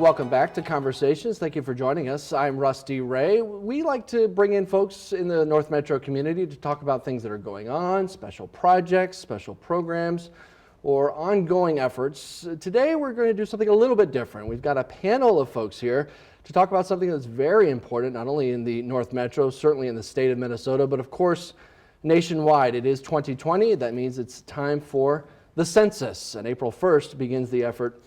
welcome back to Conversations. Thank you for joining us. I'm Rusty Ray. We like to bring in folks in the North Metro community to talk about things that are going on, special projects, special programs, or ongoing efforts. Today we're going to do something a little bit different. We've got a panel of folks here to talk about something that's very important, not only in the North Metro, certainly in the state of Minnesota, but of course nationwide. It is 2020. That means it's time for the census, and April 1st begins the effort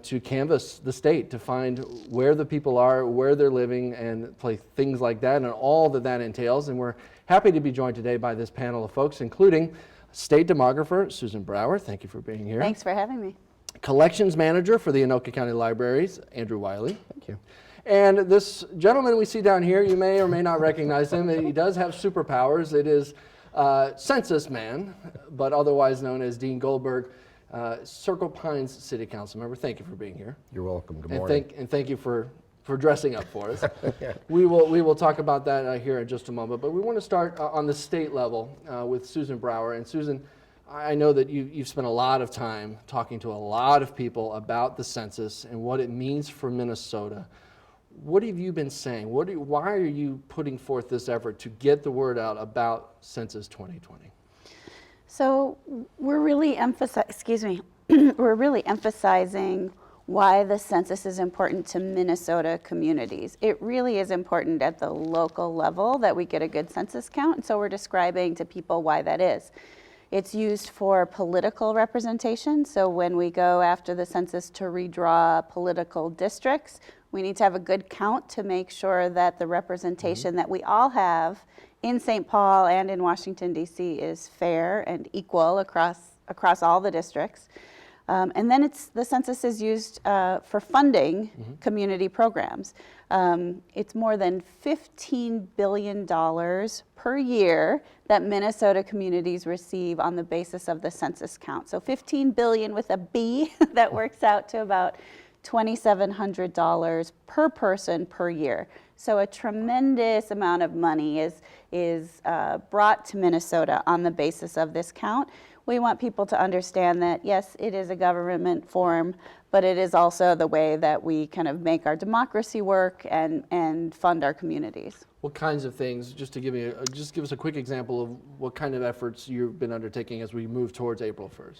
to canvass the state to find where the people are, where they're living, and play things like that, and all that that entails. And we're happy to be joined today by this panel of folks, including State Demographer Susan Brower. Thank you for being here. Thanks for having me. Collections Manager for the Anoka County Libraries, Andrew Wiley. Thank you. And this gentleman we see down here, you may or may not recognize him. He does have superpowers. It is Census Man, but otherwise known as Dean Goldberg, Circle Pines City Council member. Thank you for being here. You're welcome. Good morning. And thank you for dressing up for us. We will talk about that here in just a moment, but we want to start on the state level with Susan Brower. And Susan, I know that you've spent a lot of time talking to a lot of people about the census and what it means for Minnesota. What have you been saying? Why are you putting forth this effort to get the word out about Census 2020? So we're really we're really emphasizing why the census is important to Minnesota communities. It really is important at the local level that we get a good census count, and so we're describing to people why that is. It's used for political representation, so when we go after the census to redraw political districts, we need to have a good count to make sure that the representation that we all have in St. Paul and in Washington, D.C. is fair and equal across all the districts. And then the census is used for funding community programs. It's more than $15 billion per year that Minnesota communities receive on the basis of the census count. So $15 billion with a B, that works out to about $2,700 per person per year. So a tremendous amount of money is brought to Minnesota on the basis of this count. We want people to understand that, yes, it is a government form, but it is also the way that we kind of make our democracy work and fund our communities. What kinds of things, just give us a quick example of what kind of efforts you've been undertaking as we move towards April 1st.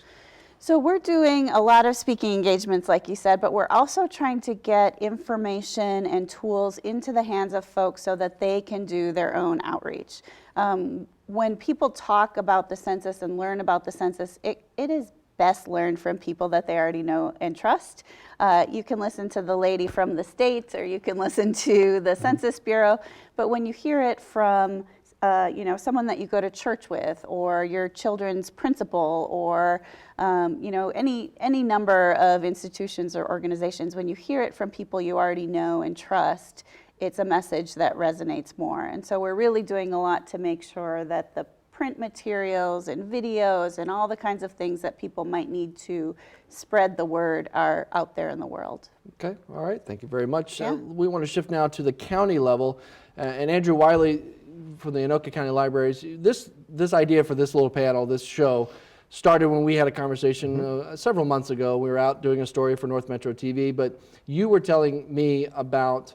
So we're doing a lot of speaking engagements, like you said, but we're also trying to get information and tools into the hands of folks so that they can do their own outreach. When people talk about the census and learn about the census, it is best learned from people that they already know and trust. You can listen to the lady from the state, or you can listen to the Census Bureau, but when you hear it from someone that you go to church with, or your children's principal, or any number of institutions or organizations, when you hear it from people you already know and trust, it's a message that resonates more. And so we're really doing a lot to make sure that the print materials and videos and all the kinds of things that people might need to spread the word are out there in the world. Okay, all right, thank you very much. Yeah. We want to shift now to the county level, and Andrew Wiley from the Anoka County Libraries. This idea for this little panel, this show, started when we had a conversation several months ago. We were out doing a story for North Metro TV, but you were telling me about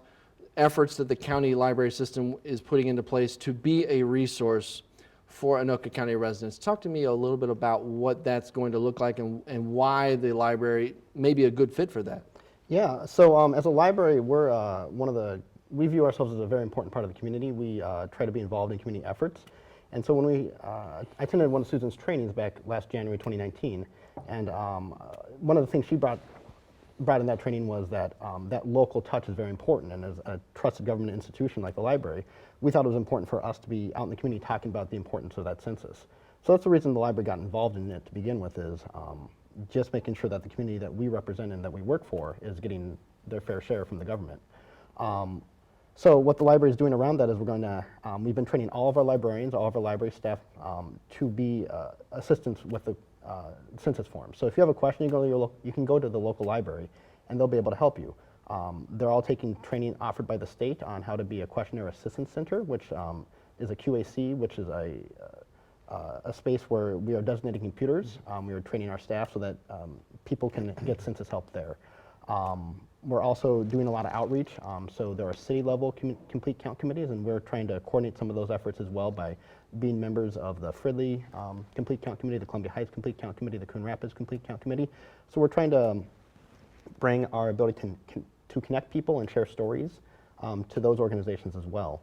efforts that the county library system is putting into place to be a resource for Anoka County residents. Talk to me a little bit about what that's going to look like and why the library may be a good fit for that. Yeah, so as a library, we're we view ourselves as a very important part of the community. We try to be involved in community efforts. And so when I attended one of Susan's trainings back last January 2019, and one of the things she brought in that training was that that local touch is very important, and as a trusted government institution like the library, we thought it was important for us to be out in the community talking about the importance of that census. So that's the reason the library got involved in it to begin with, is just making sure that the community that we represent and that we work for is getting their fair share from the government. So what the library is doing around that is we've been training all of our librarians, all of our library staff to be assistants with the census form. So if you have a question, you can go to the local library and they'll be able to help you. They're all taking training offered by the state on how to be a questionnaire assistance center, which is a QAC, which is a space where we are designating computers. We are training our staff so that people can get census help there. We're also doing a lot of outreach. So there are city level complete count committees, and we're trying to coordinate some of those efforts as well by being members of the Fridley Complete Count Committee, the Columbia Heights Complete Count Committee, the Coon Rapids Complete Count Committee. So we're trying to bring our ability to connect people and share stories to those organizations as well.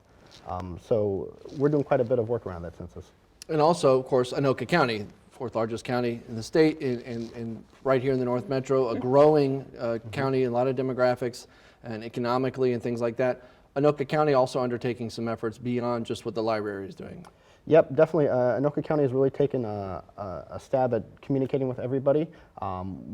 So we're doing quite a bit of work around that census. And also, of course, Anoka County, fourth largest county in the state, and right here in the North Metro, a growing county, a lot of demographics and economically and things like that. Anoka County also undertaking some efforts beyond just what the library is doing. Yep, definitely. Anoka County has really taken a stab at communicating with everybody.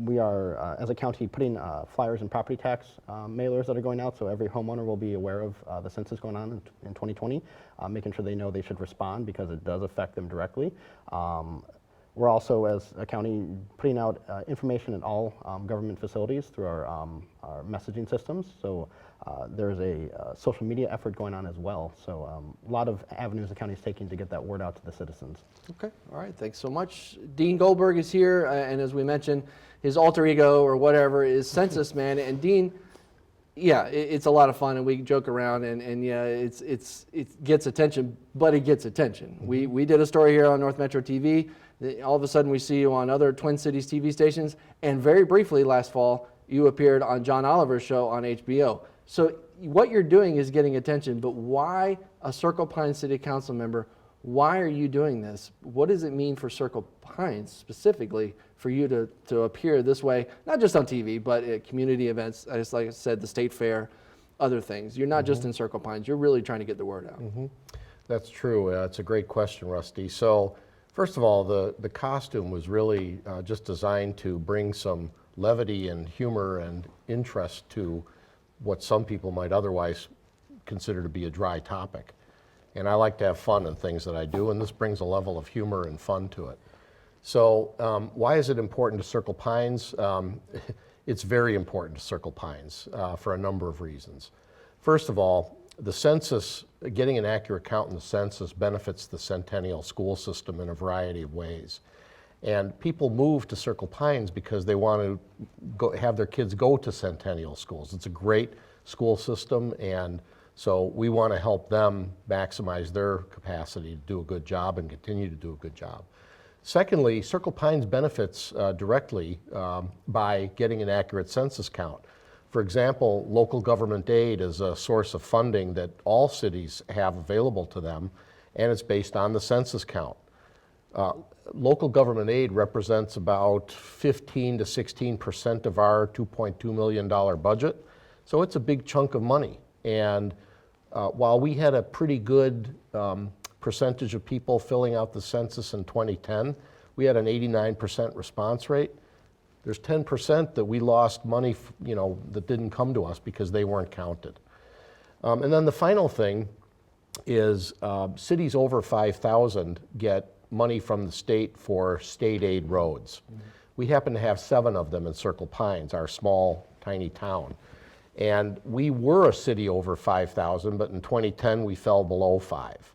We are, as a county, putting flyers and property tax mailers that are going out, so every homeowner will be aware of the census going on in 2020, making sure they know they should respond because it does affect them directly. We're also, as a county, putting out information in all government facilities through our messaging systems. So there's a social media effort going on as well. So a lot of avenues the county is taking to get that word out to the citizens. Okay, all right, thanks so much. Dean Goldberg is here, and as we mentioned, his alter ego or whatever is Census Man. And Dean, yeah, it's a lot of fun, and we joke around, and yeah, it gets attention, but it gets attention. We did a story here on North Metro TV. All of a sudden, we see you on other Twin Cities TV stations, and very briefly last fall, you appeared on John Oliver's show on HBO. So what you're doing is getting attention, but why a Circle Pines City Council member? Why are you doing this? What does it mean for Circle Pines specifically for you to appear this way, not just on TV, but at community events, just like I said, the state fair, other things? You're not just in Circle Pines, you're really trying to get the word out. That's true. It's a great question, Rusty. So first of all, the costume was really just designed to bring some levity and humor and interest to what some people might otherwise consider to be a dry topic. And I like to have fun in things that I do, and this brings a level of humor and fun to it. So why is it important to Circle Pines? It's very important to Circle Pines for a number of reasons. First of all, the census, getting an accurate count in the census benefits the Centennial school system in a variety of ways. And people move to Circle Pines because they want to have their kids go to Centennial schools. It's a great school system, and so we want to help them maximize their capacity to do a good job and continue to do a good job. Secondly, Circle Pines benefits directly by getting an accurate census count. For example, Local Government Aid is a source of funding that all cities have available to them, and it's based on the census count. Local Government Aid represents about 15 to 16% of our $2.2 million budget, so it's a big chunk of money. And while we had a pretty good percentage of people filling out the census in 2010, we had an 89% response rate. There's 10% that we lost money, that didn't come to us because they weren't counted. And then the final thing is cities over 5,000 get money from the state for state aid roads. We happen to have 7 of them in Circle Pines, our small, tiny town. And we were a city over 5,000, but in 2010 we fell below 5.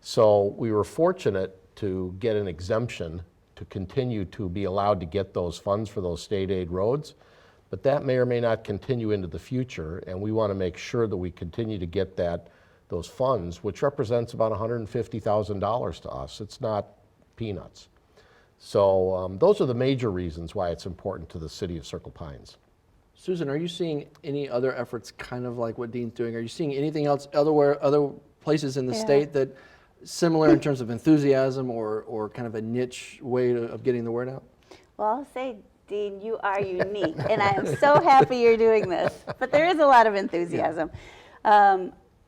So we were fortunate to get an exemption to continue to be allowed to get those funds for those state aid roads, but that may or may not continue into the future, and we want to make sure that we continue to get those funds, which represents about $150,000 to us. It's not peanuts. So those are the major reasons why it's important to the city of Circle Pines. Susan, are you seeing any other efforts kind of like what Dean's doing? Are you seeing anything else other places in the state that similar in terms of enthusiasm or kind of a niche way of getting the word out? Well, I'll say, Dean, you are unique, and I am so happy you're doing this. But there is a lot of enthusiasm.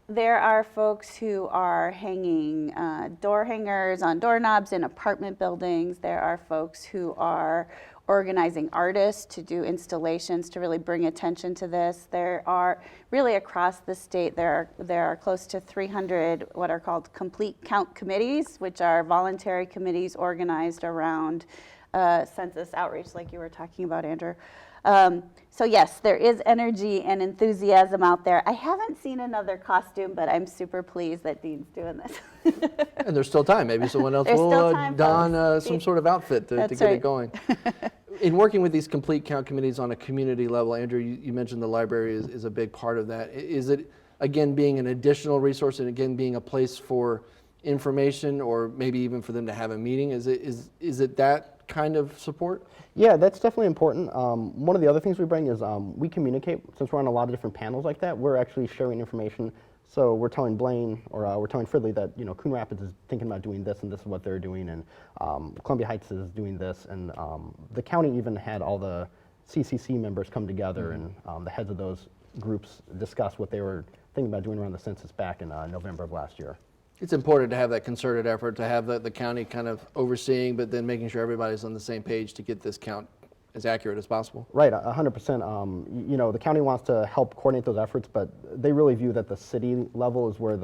There are folks who are hanging door hangers on doorknobs in apartment buildings. There are folks who are organizing artists to do installations to really bring attention to this. There are really across the state, there are close to 300 what are called complete count committees, which are voluntary committees organized around census outreach, like you were talking about, Andrew. So yes, there is energy and enthusiasm out there. I haven't seen another costume, but I'm super pleased that Dean's doing this. And there's still time. Maybe someone else will don some sort of outfit to get it going. In working with these complete count committees on a community level, Andrew, you mentioned the library is a big part of that. Is it, again, being an additional resource and again being a place for information or maybe even for them to have a meeting? Is it that kind of support? Yeah, that's definitely important. One of the other things we bring is we communicate. Since we're on a lot of different panels like that, we're actually sharing information. So we're telling Blaine or we're telling Fridley that Coon Rapids is thinking about doing this and this is what they're doing, and Columbia Heights is doing this, and the county even had all the CCC members come together and the heads of those groups discuss what they were thinking about doing around the census back in November of last year. It's important to have that concerted effort, to have the county kind of overseeing, but then making sure everybody's on the same page to get this count as accurate as possible. Right, 100%. The county wants to help coordinate those efforts, but they really view that the city level is where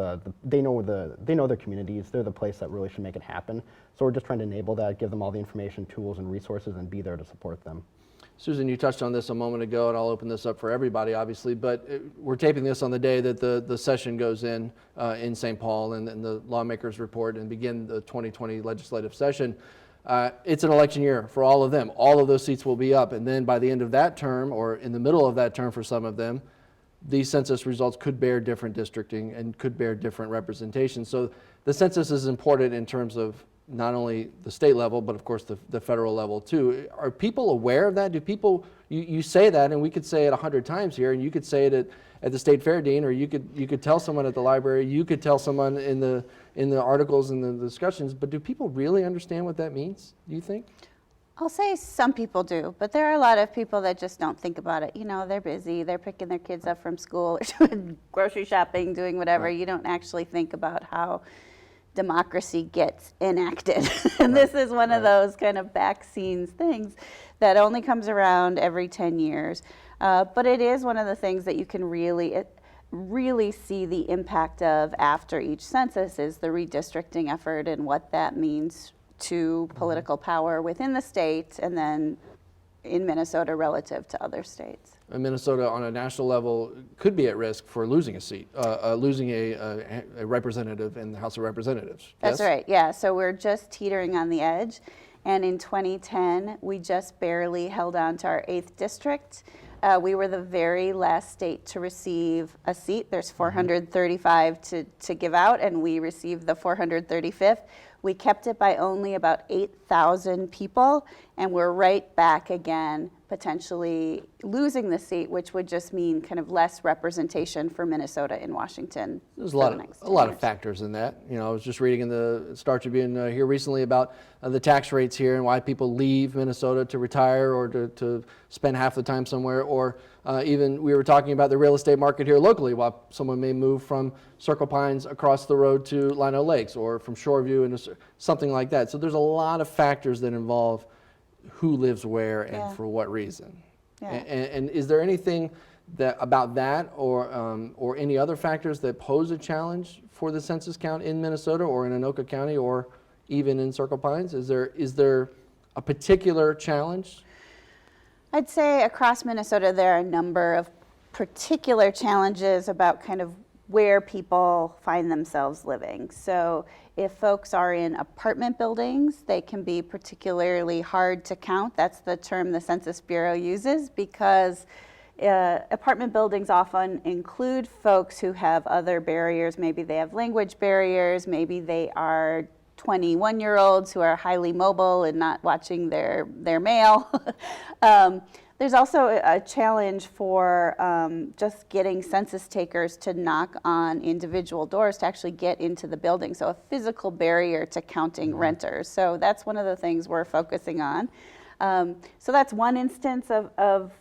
they know their communities. They're the place that really should make it happen. So we're just trying to enable that, give them all the information, tools, and resources, and be there to support them. Susan, you touched on this a moment ago, and I'll open this up for everybody, obviously, but we're taping this on the day that the session goes in St. Paul and the lawmakers report and begin the 2020 legislative session. It's an election year for all of them. All of those seats will be up, and then by the end of that term, or in the middle of that term for some of them, these census results could bear different districting and could bear different representation. So the census is important in terms of not only the state level, but of course the federal level too. Are people aware of that? Do people, you say that, and we could say it 100 times here, and you could say it at the state fair, Dean, or you could tell someone at the library, you could tell someone in the articles and the discussions, but do people really understand what that means, do you think? I'll say some people do, but there are a lot of people that just don't think about it. They're busy, they're picking their kids up from school, or doing grocery shopping, doing whatever. Right. You don't actually think about how democracy gets enacted. And this is one of those kind of back scenes things that only comes around every 10 years. But it is one of the things that you can really see the impact of after each census is the redistricting effort and what that means to political power within the state and then in Minnesota relative to other states. Minnesota on a national level could be at risk for losing a seat, losing a representative in the House of Representatives. That's yes? right, yeah. So we're just teetering on the edge. And in 2010, we just barely held on to our 8th district. We were the very last state to receive a seat. There's 435 to give out, and we received the 435th. We kept it by only about 8,000 people, and we're right back again, potentially losing the seat, which would just mean kind of less representation for Minnesota in Washington. There's a lot of factors in that. I was just reading in the Star Tribune here recently about the tax rates here and why people leave Minnesota to retire or to spend half the time somewhere, or even we were talking about the real estate market here locally, while someone may move from Circle Pines across the road to Lino Lakes or from Shoreview and something like that. So there's a lot of factors that involve who lives where and for what reason. Yeah. And is there anything about that or any other factors that pose a challenge for the census count in Minnesota or in Anoka County or even in Circle Pines? Is there a particular challenge? I'd say across Minnesota there are a number of particular challenges about kind of where people find themselves living. So if folks are in apartment buildings, they can be particularly hard to count. That's the term the Census Bureau uses because apartment buildings often include folks who have other barriers. Maybe they have language barriers, maybe they are 21-year-olds who are highly mobile and not watching their mail. There's also a challenge for just getting census takers to knock on individual doors to actually get into the building. So a physical barrier to counting renters. So that's one of the things we're focusing on. So that's one instance of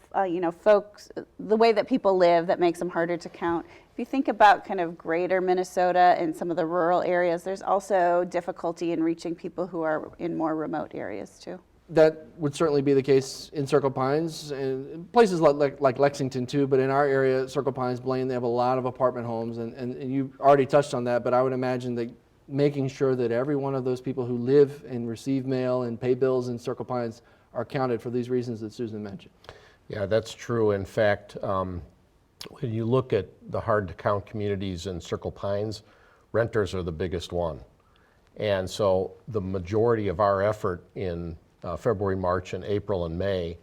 folks, the way that people live that makes them harder to count. If you think about kind of greater Minnesota and some of the rural areas, there's also difficulty in reaching people who are in more remote areas too. That would certainly be the case in Circle Pines and places like Lexington too, but in our area, Circle Pines, Blaine, they have a lot of apartment homes and you already touched on that, but I would imagine that making sure that every one of those people who live and receive mail and pay bills in Circle Pines are counted for these reasons that Susan mentioned. Yeah, that's true. In fact, when you look at the hard-to-count communities in Circle Pines, renters are the biggest one. And so the majority of our effort in February, March, and April, and May,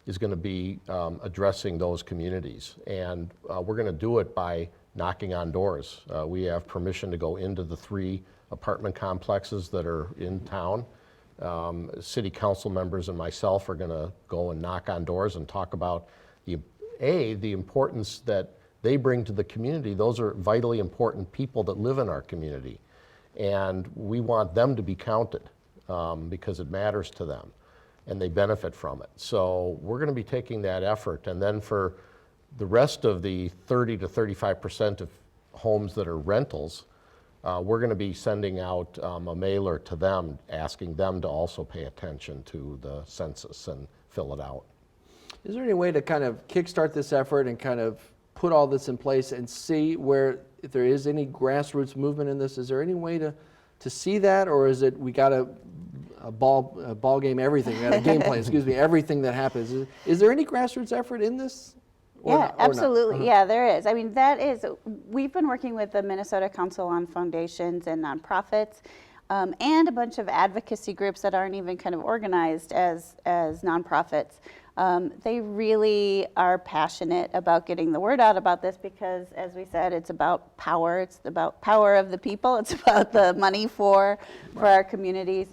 is going to be addressing those communities. And we're going to do it by knocking on doors. We have permission to go into the 3 apartment complexes that are in town. City council members and myself are going to go and knock on doors and talk about the importance that they bring to the community. Those are vitally important people that live in our community. And we want them to be counted because it matters to them and they benefit from it. So we're going to be taking that effort. And then for the rest of the 30 to 35% of homes that are rentals, we're going to be sending out a mailer to them, asking them to also pay attention to the census and fill it out. Is there any way to kind of kickstart this effort and kind of put all this in place and see where, if there is any grassroots movement in this, is there any way to see that, or is it we got a ball game everything, we got a game plan, excuse me, everything that happens? Is there any grassroots effort in this? Yeah, absolutely. Yeah, there is. I mean, we've been working with the Minnesota Council on Foundations and Nonprofits, and a bunch of advocacy groups that aren't even kind of organized as nonprofits. They really are passionate about getting the word out about this because, as we said, it's about power. It's about power of the people. It's about the money for our communities.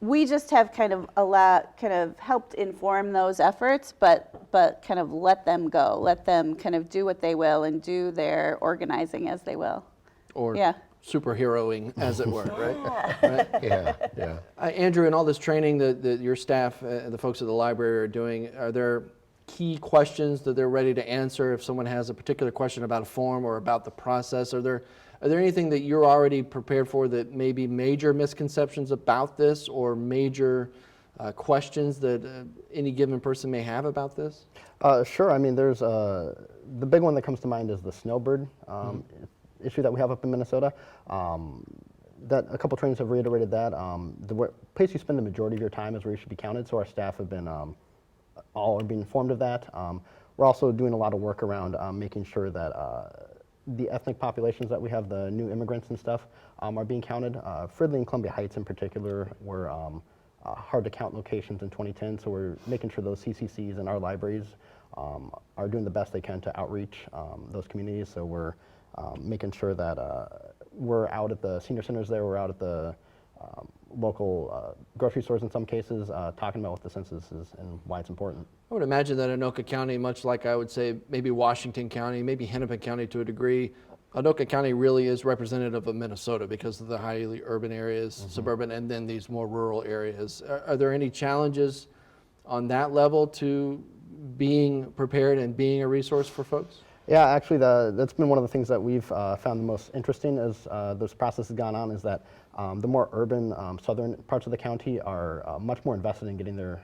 We just have kind of helped inform those efforts, but kind of let them go, let them kind of do what they will and do their organizing as they will. Or yeah. Superheroing, as it were, right? Yeah. Andrew, in all this training that your staff, the folks at the library are doing, are there key questions that they're ready to answer if someone has a particular question about a form or about the process? Are there anything that you're already prepared for that may be major misconceptions about this or major questions that any given person may have about this? Sure. I mean, there's the big one that comes to mind is the snowbird issue that we have up in Minnesota. That a couple trainings have reiterated that the place you spend the majority of your time is where you should be counted. So our staff have been all are being informed of that. We're also doing a lot of work around making sure that the ethnic populations that we have, the new immigrants and stuff, are being counted. Fridley and Columbia Heights in particular were hard to count locations in 2010, so we're making sure those CCCs and our libraries are doing the best they can to outreach those communities. So we're making sure that we're out at the senior centers there, we're out at the local grocery stores in some cases, talking about what the census is and why it's important. I would imagine that Anoka County, much like I would say maybe Washington County, maybe Hennepin County to a degree, Anoka County really is representative of Minnesota because of the highly urban areas, suburban, and then these more rural areas. Are there any challenges on that level to being prepared and being a resource for folks? Yeah, actually, that's been one of the things that we've found the most interesting as this process has gone on is that the more urban southern parts of the county are much more invested in getting their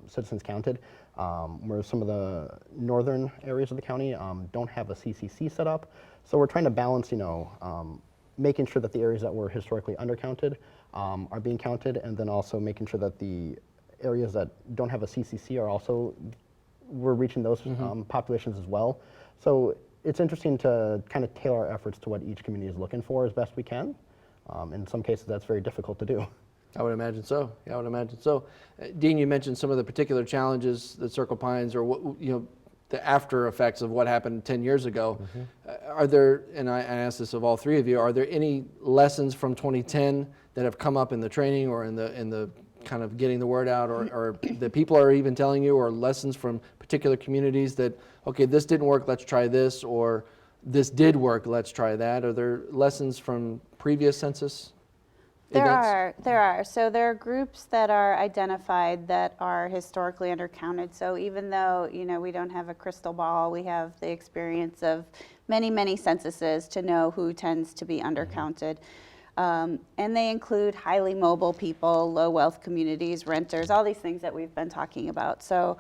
citizens counted, whereas some of the northern areas of the county don't have a CCC set up. So we're trying to balance, making sure that the areas that were historically undercounted are being counted, and then also making sure that the areas that don't have a CCC are also, we're reaching those populations as well. So it's interesting to kind of tailor our efforts to what each community is looking for as best we can. In some cases, that's very difficult to do. I would imagine so. Yeah, I would imagine so. Dean, you mentioned some of the particular challenges that Circle Pines, or the after effects of what happened 10 years ago. Are there, and I ask this of all three of you, are there any lessons from 2010 that have come up in the training or in the kind of getting the word out, or that people are even telling you, or lessons from particular communities that, okay, this didn't work, let's try this, or this did work, let's try that? Are there lessons from previous census events? There are. So there are groups that are identified that are historically undercounted. So even though, we don't have a crystal ball, we have the experience of many, many censuses to know who tends to be undercounted. And they include highly mobile people, low wealth communities, renters, all these things that we've been talking about. So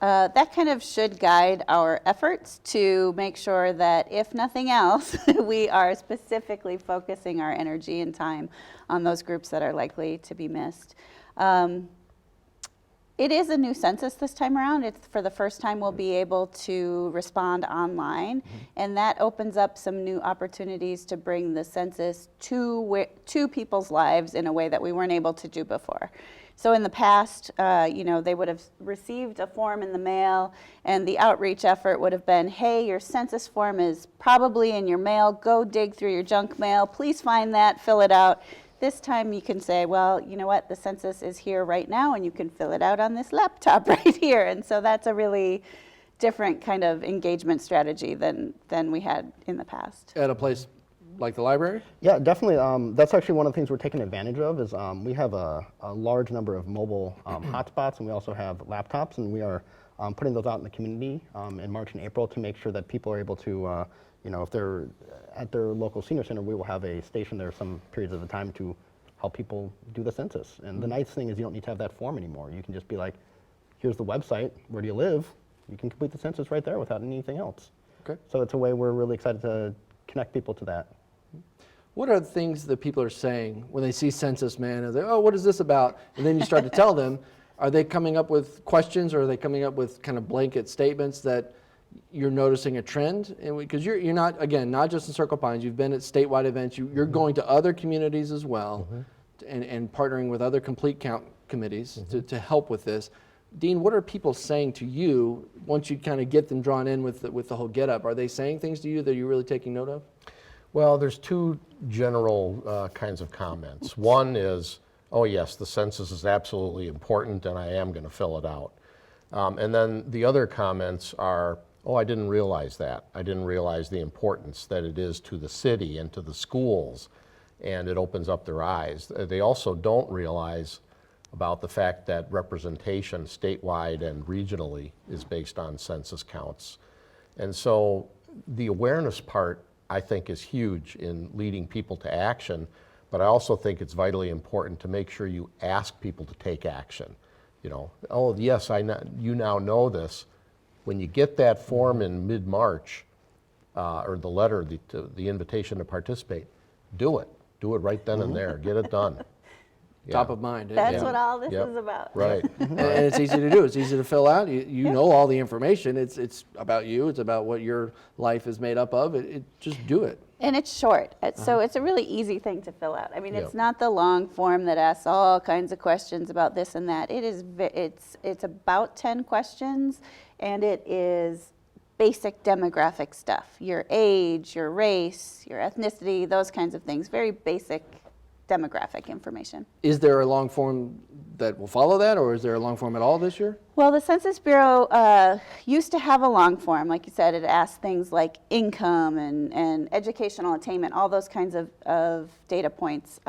that kind of should guide our efforts to make sure that, if nothing else, we are specifically focusing our energy and time on those groups that are likely to be missed. It is a new census this time around. It's for the first time we'll be able to respond online, and that opens up some new opportunities to bring the census to people's lives in a way that we weren't able to do before. So in the past, they would have received a form in the mail, and the outreach effort would have been, hey, your census form is probably in your mail. Go dig through your junk mail. Please find that, fill it out. This time you can say, well, you know what, the census is here right now, and you can fill it out on this laptop right here. And so that's a really different kind of engagement strategy than we had in the past. At a place like the library? Yeah, definitely. That's actually one of the things we're taking advantage of is we have a large number of mobile hotspots, and we also have laptops, and we are putting those out in the community in March and April to make sure that people are able to, if they're at their local senior center, we will have a station there some periods of the time to help people do the census. And the nice thing is you don't need to have that form anymore. You can just be like, here's the website, where do you live? You can complete the census right there without anything else. Okay. So it's a way we're really excited to connect people to that. What are the things that people are saying when they see Census Man? Are they, oh, what is this about? And then you start to tell them, are they coming up with questions, or are they coming up with kind of blanket statements that you're noticing a trend? And because you're not, again, not just in Circle Pines, you've been at statewide events, you're going to other communities as well, and partnering with other complete count committees to help with this. Dean, what are people saying to you once you kind of get them drawn in with the whole get up? Are they saying things to you that you're really taking note of? Well, there's two general kinds of comments. One is, oh yes, the census is absolutely important and I am going to fill it out. And then the other comments are, oh, I didn't realize that. I didn't realize the importance that it is to the city and to the schools, and it opens up their eyes. They also don't realize about the fact that representation statewide and regionally is based on census counts. And so the awareness part, I think, is huge in leading people to action, but I also think it's vitally important to make sure you ask people to take action. Oh yes, you now know this. When you get that form in mid-March, or the letter, the invitation to participate, do it. Do it right then and there. Get it done. Top of mind. That's what all this is about. Right. And it's easy to do. It's easy to fill out. You know all the information. It's about you. It's about what your life is made up of. Just do it. And it's short, so it's a really easy thing to fill out. I mean, it's not the long form that asks all kinds of questions about this and that. It's about 10 questions, and it is basic demographic stuff. Your age, your race, your ethnicity, those kinds of things. Very basic demographic information. Is there a long form that will follow that, or is there a long form at all this year? Well, the Census Bureau used to have a long form. Like you said, it asked things like income and educational attainment, all those kinds of data points.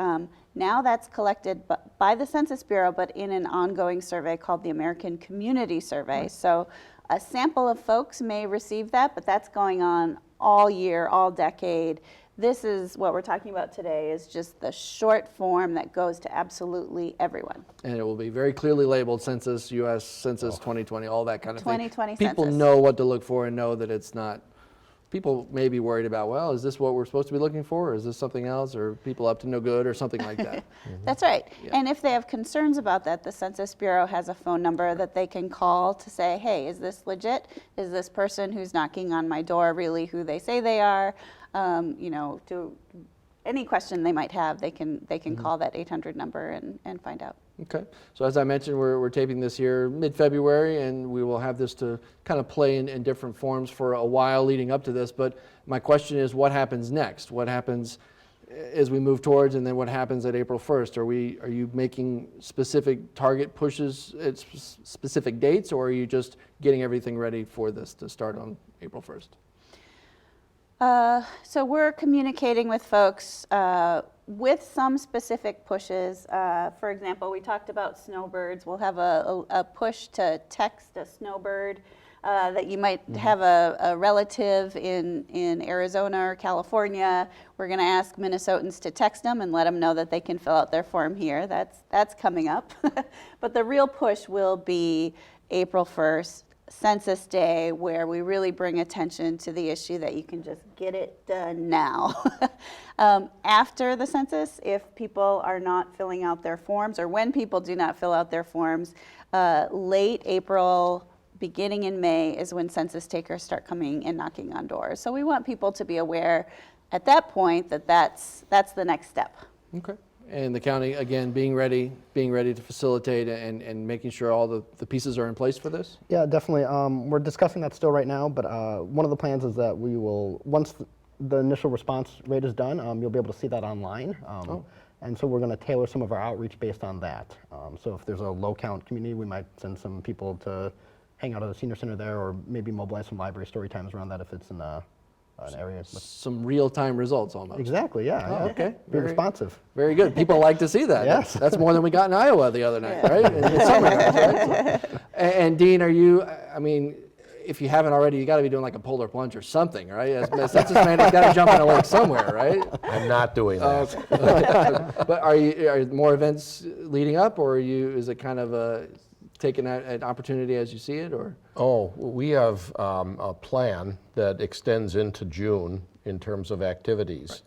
Now that's collected by the Census Bureau, but in an ongoing survey called the American Community Survey. So a sample of folks may receive that, but that's going on all year, all decade. This is what we're talking about today, is just the short form that goes to absolutely everyone. And it will be very clearly labeled Census, U.S. Census 2020, all that kind of thing. 2020 People Census. know what to look for and know that it's not. People may be worried about, well, is this what we're supposed to be looking for? Or is this something else? Or people up to no good or something like that? That's right. Yeah. And if they have concerns about that, the Census Bureau has a phone number that they can call to say, hey, is this legit? Is this person who's knocking on my door really who they say they are? Any question they might have, they can call that 800 number and find out. Okay. So as I mentioned, we're taping this here mid-February, and we will have this to kind of play in different forms for a while leading up to this. But my question is, what happens next? What happens as we move towards, and then what happens at April 1st? Are you making specific target pushes at specific dates, or are you just getting everything ready for this to start on April 1st? So we're communicating with folks with some specific pushes. For example, we talked about snowbirds. We'll have a push to text a snowbird that you might have a relative in Arizona or California. We're going to ask Minnesotans to text them and let them know that they can fill out their form here. That's coming up. But the real push will be April 1st. Census Day, where we really bring attention to the issue that you can just get it done now. After the census, if people are not filling out their forms, or when people do not fill out their forms, late April, beginning in May is when census takers start coming and knocking on doors. So we want people to be aware at that point that that's the next step. Okay. And the county, again, being ready to facilitate and making sure all the pieces are in place for this? Yeah, definitely. We're discussing that still right now, but one of the plans is that we will, once the initial response rate is done, you'll be able to see that online. And so we're going to tailor some of our outreach based on that. So if there's a low count community, we might send some people to hang out at the senior center there, or maybe mobilize some library story times around that if it's in an area with. Some real-time results almost. Exactly, yeah. Oh, yeah. okay. Be responsive. Very good. People like to see that. Yes. That's more than we got in Iowa the other night, right? In summer, right? So, and Dean, are you, I mean, if you haven't already, you got to be doing like a polar plunge or something, right? As census man, you've got to jump in a lake somewhere, right? I'm not doing that. But are more events leading up, or is it kind of taking an opportunity as you see it, or? Oh, we have a plan that extends into June in terms of activities.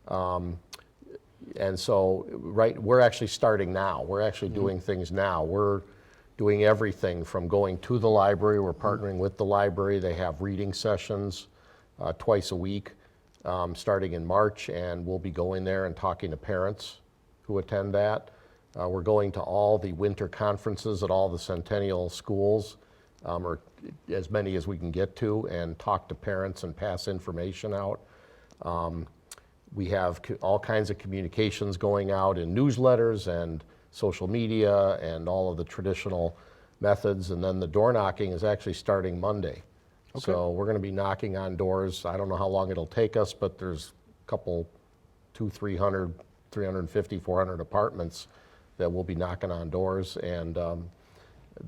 And so, we're actually starting now. We're actually doing things now. We're doing everything from going to the library. We're partnering with the library. They have reading sessions twice a week starting in March, and we'll be going there and talking to parents who attend that. We're going to all the winter conferences at all the Centennial schools, or as many as we can get to, and talk to parents and pass information out. We have all kinds of communications going out in newsletters and social media and all of the traditional methods. And then the door knocking is actually starting Monday. Okay. So we're going to be knocking on doors. I don't know how long it'll take us, but there's a couple, 200, 300, 350, 400 apartments that we'll be knocking on doors. And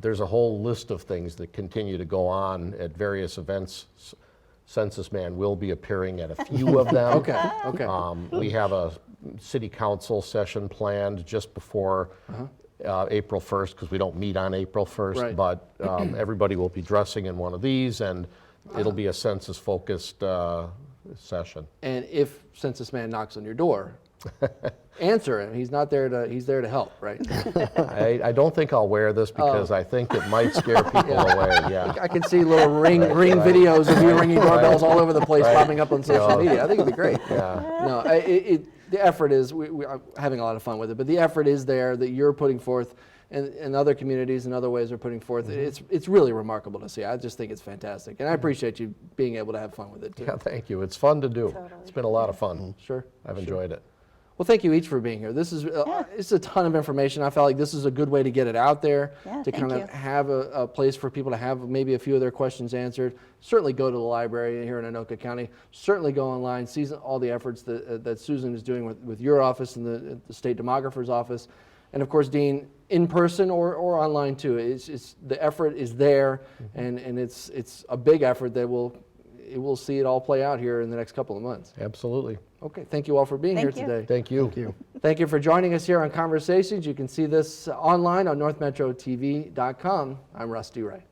there's a whole list of things that continue to go on at various events. Census Man will be appearing at a few of them. Okay. We have a city council session planned just before April 1st, because we don't meet on April 1st, Right. but everybody will be dressing in one of these, and it'll be a census-focused session. And if Census Man knocks on your door, answer him. He's there to help, right? I don't think I'll wear this because I think it might scare people away. Yeah. I can see little ring videos of you ringing doorbells all over the place popping up on social media. I think it'd be great. Yeah. No, the effort is, we are having a lot of fun with it, but the effort is there that you're putting forth, and other communities and other ways are putting forth. It's really remarkable to see. I just think it's fantastic. And I appreciate you being able to have fun with it too. Yeah, thank you. It's fun to do. Totally. It's been a lot of fun. Sure. I've enjoyed it. Well, thank you each for being here. This is it's a ton of information. I felt like this is a good way to get it out there, Yeah, to thank kind of you. have a place for people to have maybe a few of their questions answered. Certainly go to the library here in Anoka County. Certainly go online, see all the efforts that Susan is doing with your office and the State Demographer's office. And of course, Dean, in person or online too. It's the effort is there, and it's a big effort that we'll see it all play out here in the next couple of months. Absolutely. Okay, thank you all for being here Thank you. today. Thank you. Thank you. Thank you for joining us here on Conversations. You can see this online on northmetrotv.com. I'm Rusty Ray.